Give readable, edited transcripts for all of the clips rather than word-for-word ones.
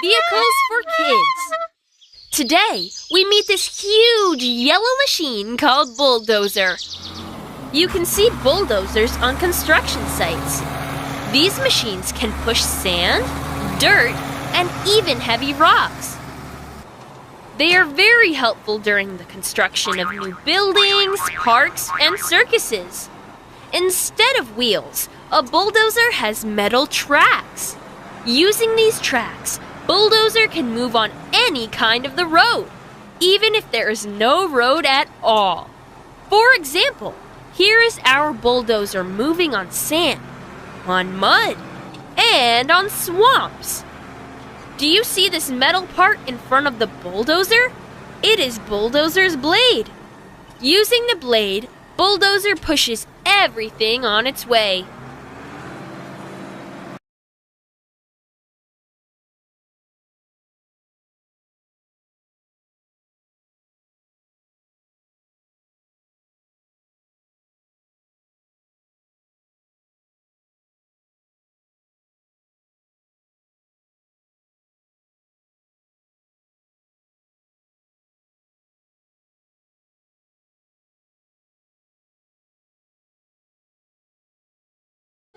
Vehicles for Kids. Today, we meet this huge yellow machine called Bulldozer. You can see bulldozers on construction sites. These machines can push sand, dirt, and even heavy rocks. They are very helpful during the construction of new buildings, parks, and circuses. Instead of wheels, a bulldozer has metal tracks. Using these tracks, bulldozer can move on any kind of the road, even if there is no road at all. For example, here is our bulldozer moving on sand, on mud, and on swamps. Do you see this metal part in front of the bulldozer? It is bulldozer's blade. Using the blade, bulldozer pushes everything on its way.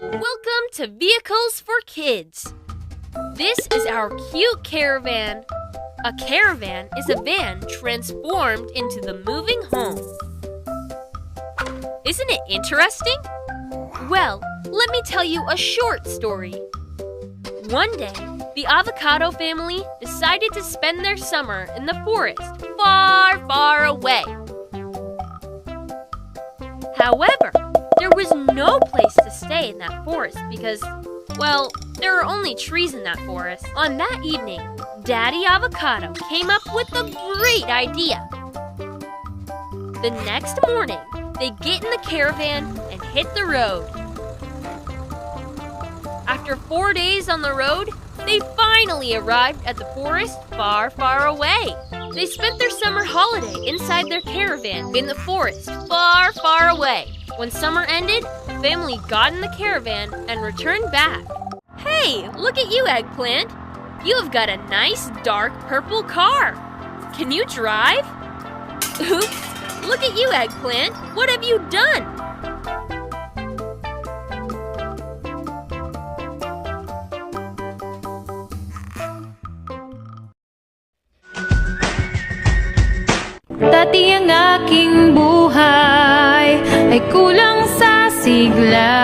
Welcome to Vehicles for Kids. This is our cute caravan. A caravan is a van transformed into the moving home. Isn't it interesting? Well, let me tell you a short story. One day, the avocado family decided to spend their summer in the forest far, far away. However, there was no place to stay in that forest because, well, there are only trees in that forest. On that evening, Daddy Avocado came up with a great idea. The next morning, they get in the caravan and hit the road. After 4 days on the road, they finally arrived at the forest far, far away. They spent their summer holiday inside their caravan in the forest far, far away. When summer ended, the family got in the caravan and returned back. Hey, look at you, Eggplant. You have got a nice dark purple car. Can you drive? Oops, look at you, Eggplant. What have you done? Dati ang aking buhay ay kulang sa sigla.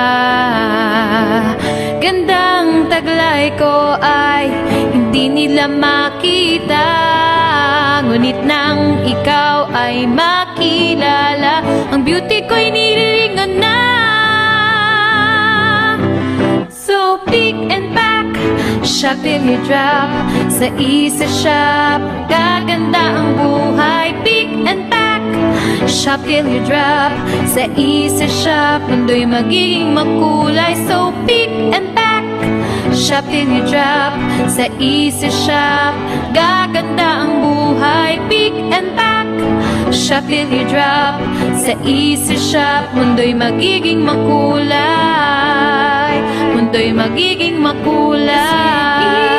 Gandang taglay ko ay hindi nila makita. Ngunit nang ikaw ay makilala, ang beauty ko'y nililingon na. So pick and pack, shop till you drop. Sa isa shop, gaganda ang buhay. Pick and pack, shop till you drop. Sa isa shop, mundo'y magiging makulay. So pick and pack, shop till you drop. Sa isa shop, gaganda ang buhay. Pick and pack, shop till you drop. Sa isa shop, mundo'y magiging makulay. Mundo'y magiging makulay.